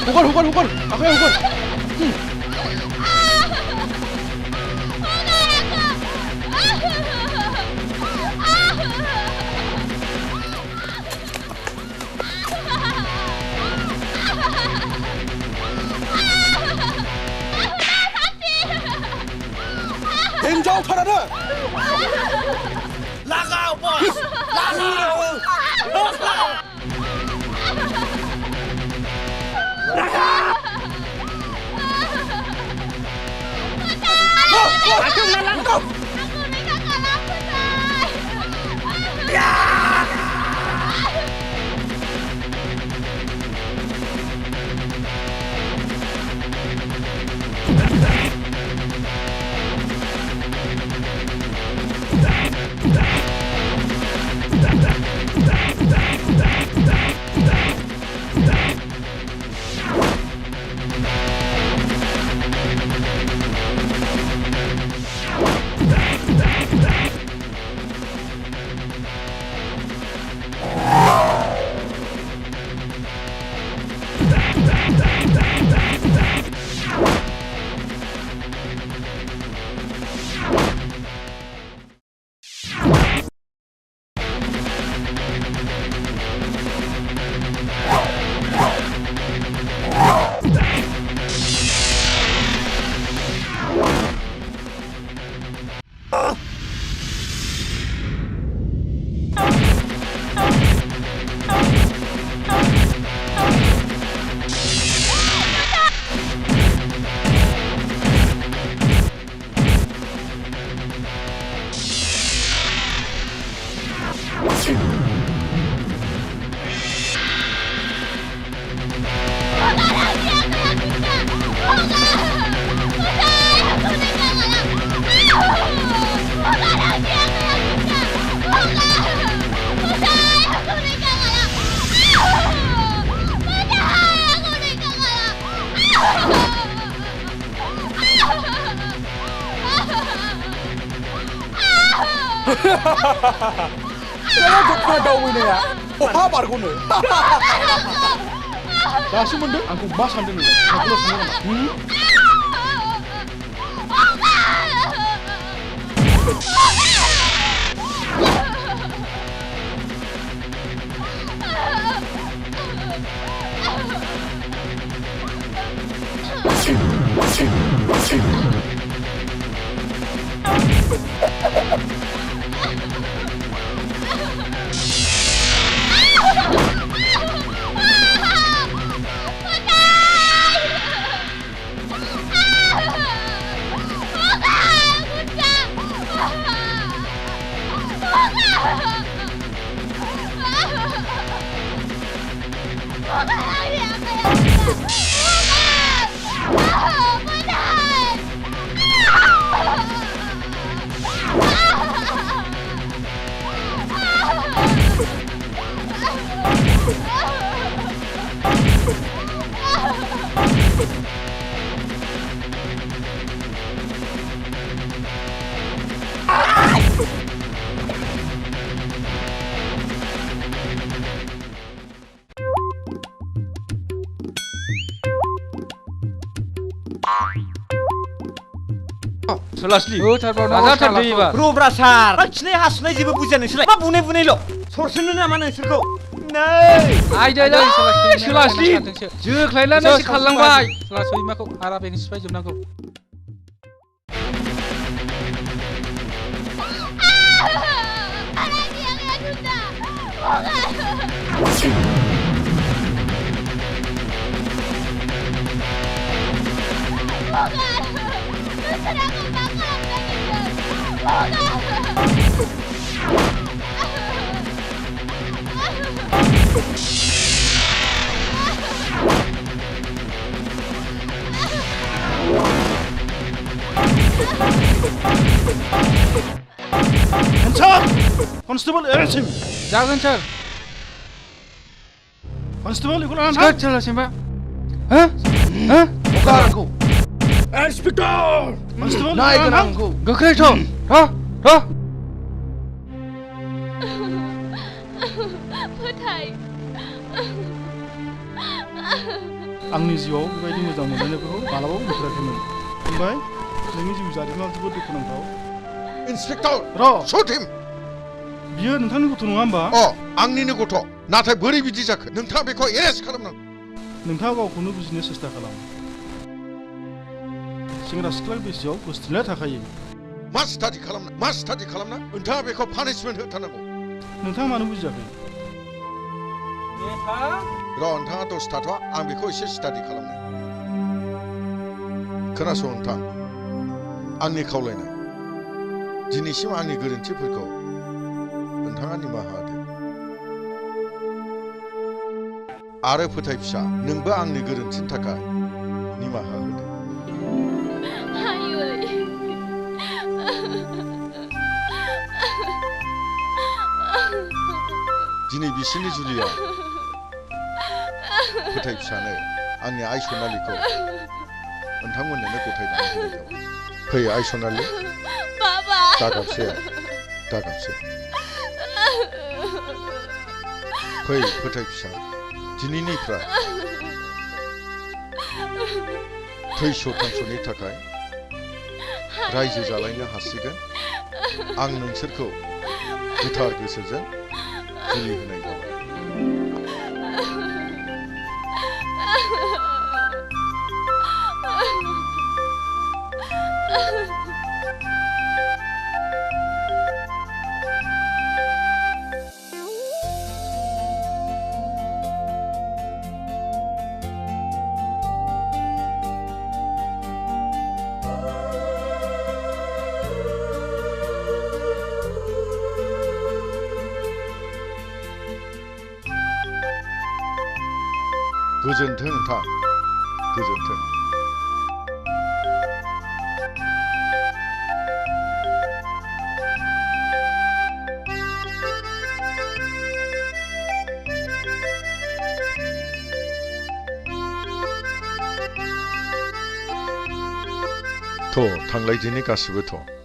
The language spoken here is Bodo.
Hugar. Aku yang hugar. Jauh karena Lagau bos, lagau. Aku melalangkau. Saya juga tahu ini ya. Oh, apa argono? Kasih mende, aku mas ande nih. Aku lo sama. Selasli. Bro brasar. Hasilnya hasilnya जेबो बुजिया नोंसोरलाय मा बुनायल' सरसोनो नामा नोंसोरखौ नै आयदा Selasli जोख्लायनानैसो खारलांबाय सैमाखौ आराबैनो सिफायजोबनांगौ Constable Ersim. Jangan sir. Constable ikut anak. Sekarang Selasli mbak. Hah? Bukan aku. Inspektor. Constable naik aku. Gak itu. Hah? आंनि जिउआव बेबायदि मोजां मोनलायनायफोरखौ मालाबाबो नुफेराखैमोन फंबाय नोंनि जिउ जारिमिना जोबोद दुखुनांथाव इन्सपेक्टर र' shoot him बियो नोंथांनि गथ' नङा होमबा आंनिनो गथ' नाथाय बोरै बिदि जाखो नोंथाङा बेखौ एरेस्ट खालामनांगौ नोंथाङा गावखौनो बुजिनो सेस्था खालाम सेंग्रा सिख्ला बैसोआव गोसोथोनाया थाखायो मा स्टाडि खालामना नोंथाङा बेखौ पानिशमेन्ट होथारनांगौ नोंथाङा मानो बुजियाखै नोंथाङा दसे थाथ' आं बेखौ एसे स्टाडि खालामनो खोनासं नोंथां आंनि खावलायनाय दिनैसिम आंनि गोरोन्थिफोरखौ नोंथाङा निमाहा होदो आरो फोथाय फिसा नोंबो आंनि गोरोन्थिनि थाखाय निमाहा होदो दिनै बिसोरनि जुलिया फोथाय फिसानो आंनि आइ सनालिखौ नोंथांमोननो गथायनानै होनाय जाबाय फै आइ सनालि दागाबसे फै फोथाय फिसा दिनैनिफ्राय थैस' थांस'नि थाखाय रायजो जालायनो हासिगोन आं नोंसोरखौ गोथार गोसोजों जुलि होनाय जाबाय गोजोन्थों नोंथां गोजोन्थों थ' थांलायदिनि गासिबो थ'